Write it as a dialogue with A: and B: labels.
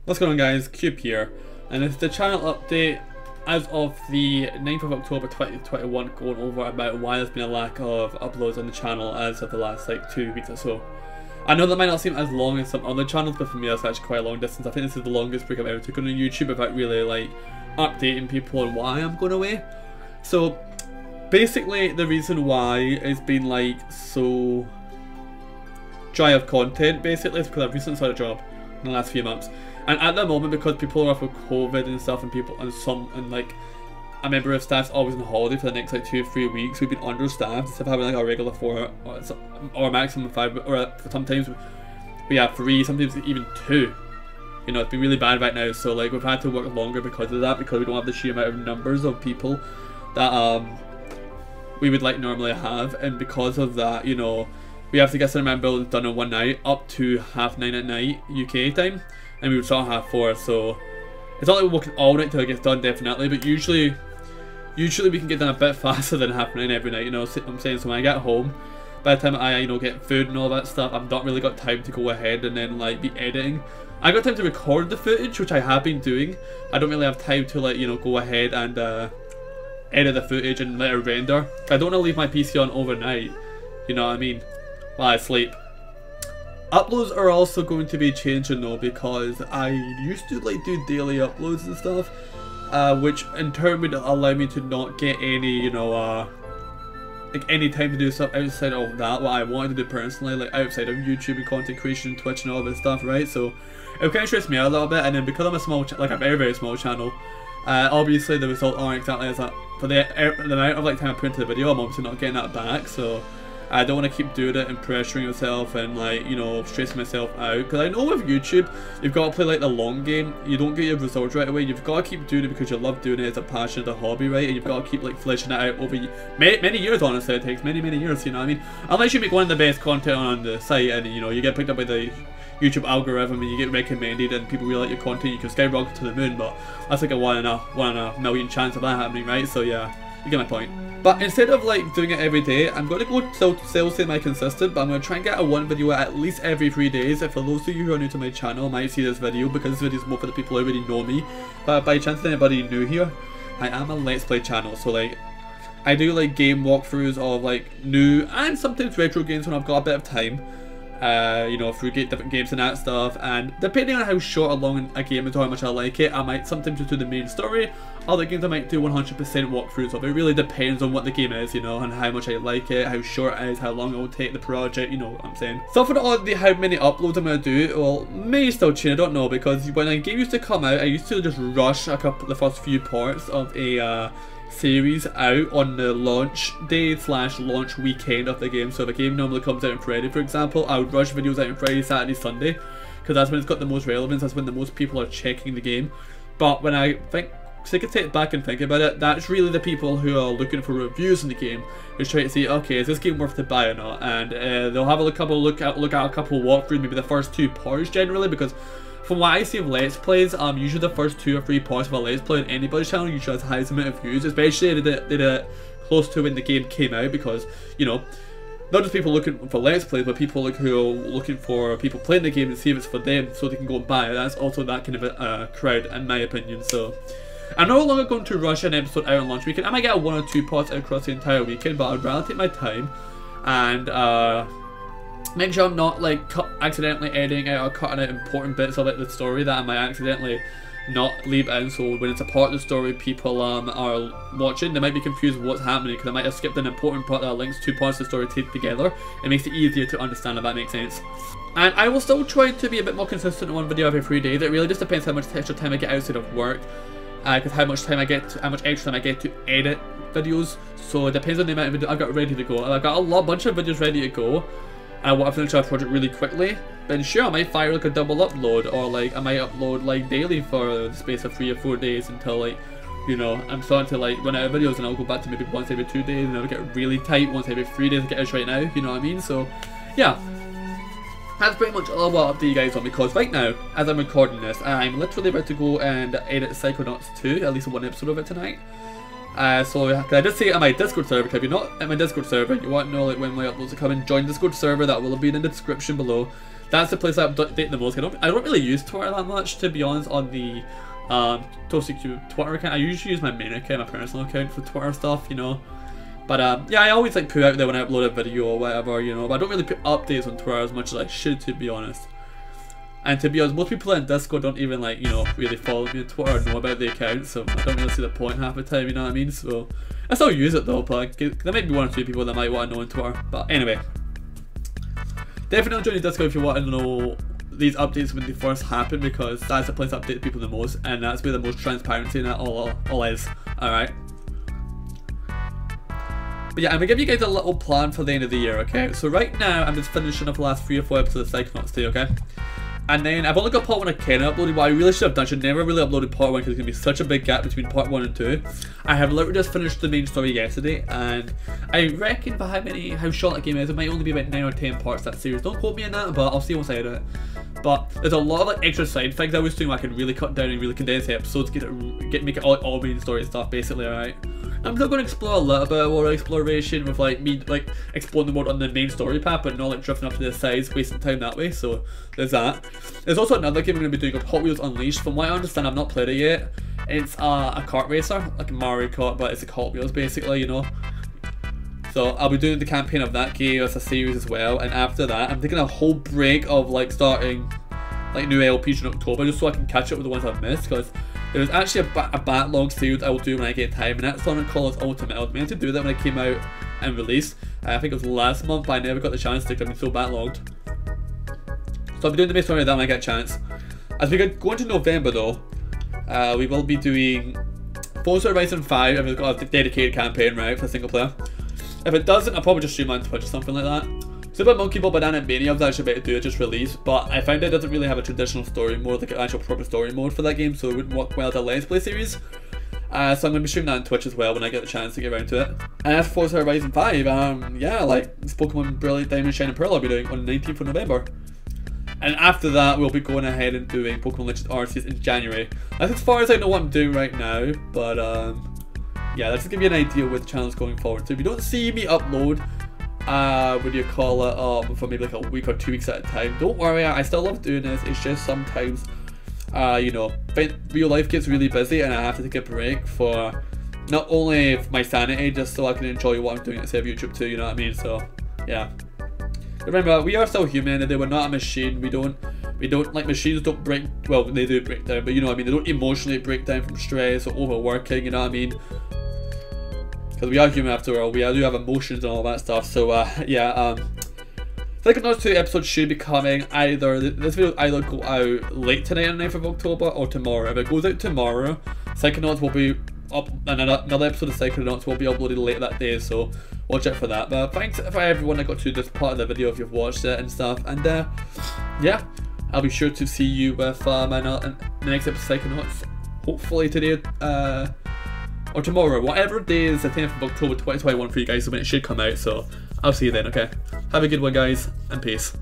A: What's going on, guys? Cube here, and it's the channel update as of the 9th of October 2021, going over about why there's been a lack of uploads on the channel as of the last like 2 weeks or so. I know that might not seem as long as some other channels, but for me that's actually quite a long distance. I think this is the longest break I've ever taken on YouTube without really like updating people on why I'm going away. So basically the reason why it's been like so dry of content basically is because I've recently started a job in the last few months. And at the moment, because people are off with COVID and stuff, and like a member of staff's always on holiday for the next like 2 or 3 weeks, we've been understaffed instead of having like a regular 4 or maximum 5, or sometimes we have 3, sometimes even 2. You know, it's been really bad right now, so like we've had to work longer because of that, because we don't have the sheer amount of numbers of people that we would like normally have, and because of that, you know, we have to get some amount of buildings done in one night, up to 9:30 at night UK time. And we would start at 4:30, so it's not like we're working all night till it gets done, definitely, but usually we can get done a bit faster than 9:30 every night, you know what I'm saying? So when I get home, by the time I, you know, get food and all that stuff, I've not really got time to go ahead and then like be editing. I got time to record the footage, which I have been doing. I don't really have time to like, you know, go ahead and edit the footage and let it render. I don't want to leave my PC on overnight, you know what I mean, while I sleep. Uploads are also going to be changing though, because I used to like do daily uploads and stuff, which in turn would allow me to not get any, you know, like any time to do stuff outside of that, what I wanted to do personally, like outside of YouTube and content creation, Twitch and all this stuff, right? So it kind of stressed me out a little bit, and then because I'm a small, like a very small channel, obviously the results aren't exactly as that. For the amount of like time I put into the video, I'm obviously not getting that back, so I don't want to keep doing it and pressuring myself and like, you know, stressing myself out, because I know with YouTube you've got to play like the long game. You don't get your results right away. You've got to keep doing it because you love doing it as a passion, as a hobby, right? And you've got to keep like fleshing it out over many years. Honestly, it takes many years, you know what I mean? Unless you make one of the best content on the site and, you know, you get picked up by the YouTube algorithm and you get recommended and people really like your content, you can skyrocket to the moon, but that's like a one in a million chance of that happening, right? So yeah, you get my point. But instead of like doing it every day, I'm going to go still semi-consistent, but I'm going to try and get a one video at least every 3 days. For those of you who are new to my channel might see this video, because this video is more for the people who already know me. But by chance anybody new here, I am a Let's Play channel, so like I do like game walkthroughs of like new and sometimes retro games when I've got a bit of time. You know, through different games and that stuff, and depending on how short or long a game is or how much I like it, I might sometimes just do the main story. Other games I might do 100% walkthroughs of. It really depends on what the game is, you know, and how much I like it, how short it is, how long it will take the project, you know what I'm saying. So for how many uploads I'm going to do, well, may still change, I don't know, because when a game used to come out, I used to just rush the first few parts of a series out on the launch day / launch weekend of the game. So if a game normally comes out on Friday, for example, I would rush videos out on Friday, Saturday, Sunday, because that's when it's got the most relevance, that's when the most people are checking the game. But when I take a step back and think about it, that's really the people who are looking for reviews in the game, who's trying to see, okay, is this game worth to buy or not, and they'll have a look at a couple walkthroughs, maybe the first 2 parts generally, because from what I see of Let's Plays, usually the first 2 or 3 parts of a Let's Play on anybody's channel usually has the highest amount of views, especially they did it close to when the game came out, because, you know, not just people looking for Let's Plays, but people like who are looking for people playing the game and see if it's for them so they can go and buy it. That's also that kind of a crowd, in my opinion. So I'm no longer going to rush an episode out on launch weekend. I might get 1 or 2 parts out across the entire weekend, but I'd rather take my time and make sure I'm not like accidentally editing out or cutting out important bits of like the story that I might accidentally not leave in, so when it's a part of the story people are watching, they might be confused with what's happening, because I might have skipped an important part that links 2 parts of the story together. It makes it easier to understand, if that makes sense. And I will still try to be a bit more consistent in one video every 3 days. It really just depends how much extra time I get outside of work, because how much extra time I get to edit videos. So it depends on the amount of video I've got ready to go. I've got a bunch of videos ready to go, and I want to finish our project really quickly. Then sure, I might fire like a double upload, or like I might upload like daily for the space of 3 or 4 days until like, you know, I'm starting to like run out of videos, and I'll go back to maybe once every 2 days, and I'll get really tight once every 3 days to get us right now, you know what I mean? So yeah, that's pretty much all I'll update you guys on, because right now, as I'm recording this, I'm literally about to go and edit Psychonauts 2, at least 1 episode of it tonight. So I did say it on my Discord server, because if you're not at my Discord server, you want to know like when my uploads are coming, join Discord server. That will be in the description below. that's the place I update the most. I don't really use Twitter that much, to be honest, on the ToastyCube Twitter account. I usually use my main account, my personal account, for Twitter stuff, you know. But yeah, I always like put out there when I upload a video or whatever, you know. But I don't really put updates on Twitter as much as I should, to be honest. And to be honest, most people in Discord don't even, like, you know, really follow me on Twitter or know about the account, so I don't really see the point half the time, you know what I mean? So I still use it though, but there might be one or two people that might want to know on Twitter. But anyway, definitely join the Discord if you want to know these updates when they first happen, because that's the place I update people the most, and that's where the most transparency in it all is. Alright. But yeah, I'm going to give you guys a little plan for the end of the year, okay? So right now, I'm just finishing up the last 3 or 4 episodes of Psychonauts 2, okay? And then I've only got part 1 I can upload. What I really should have done, I should never really uploaded part 1 because there's going to be such a big gap between part 1 and 2. I have literally just finished the main story yesterday, and I reckon for how short that game is, it might only be about 9 or 10 parts, that series. Don't quote me on that, but I'll see once I edit it. But there's a lot of like extra side things I was doing where I can really cut down and really condense the episodes, make it all main story stuff basically, alright? I'm still going to explore a little bit of world exploration with like me like exploring the world on the main story path, but not like drifting up to the sides, wasting time that way, so there's that. There's also another game we're going to be doing called Hot Wheels Unleashed. From what I understand, I've not played it yet. It's a kart racer, like Mario Kart, but it's like Hot Wheels basically, you know. So I'll be doing the campaign of that game as a series as well, and after that I'm taking a whole break of like starting like new LPs in October, just so I can catch up with the ones I've missed, because there's actually a backlog series I will do when I get time, and that's something called Ultimate. I was meant to do that when it came out and released. I think it was last month, but I never got the chance to because I've been so backlogged. So I'll be doing the main story of that when I get a chance. As we go into November though, we will be doing Forza Horizon 5 if it's got a dedicated campaign, right, for single player. If it doesn't, I'll probably just stream on Twitch or something like that. Super Monkey Ball Banana Mania was actually about to do it, just released, but I found it doesn't really have a traditional story mode, like an actual proper story mode for that game, so it wouldn't work well as a Let's Play series. So I'm going to be streaming that on Twitch as well when I get the chance to get around to it. And as for Forza Horizon 5, yeah, like Pokemon Brilliant Diamond, Shine and Pearl I'll be doing on the 19th of November. And after that, we'll be going ahead and doing Pokemon Legends Arceus in January. That's as far as I know what I'm doing right now, but yeah, that's to give you an idea with the channels going forward. So if you don't see me upload, what do you call it, for maybe like a week or 2 weeks at a time, don't worry, I still love doing this. It's just sometimes, you know, real life gets really busy and I have to take a break for not only my sanity, just so I can enjoy what I'm doing instead of YouTube too, you know what I mean? So, yeah. Remember, we are still human, and we're not a machine. We don't, like, machines don't break, well, they do break down, but you know what I mean? They don't emotionally break down from stress or overworking, you know what I mean? Because we are human after all, we do have emotions and all that stuff, so yeah, Psychonauts 2 episodes should be coming either, this video will either go out late tonight on the 9th of October or tomorrow. If it goes out tomorrow, Psychonauts will be up, and another episode of Psychonauts will be uploaded later that day, so watch out for that. But thanks for everyone that got to this part of the video if you've watched it and stuff, and yeah, I'll be sure to see you with the next episode of Psychonauts, hopefully today, or tomorrow, whatever day is the 10th of October 2021 for you guys, so when it should come out, so I'll see you then, okay? Have a good one guys, and peace.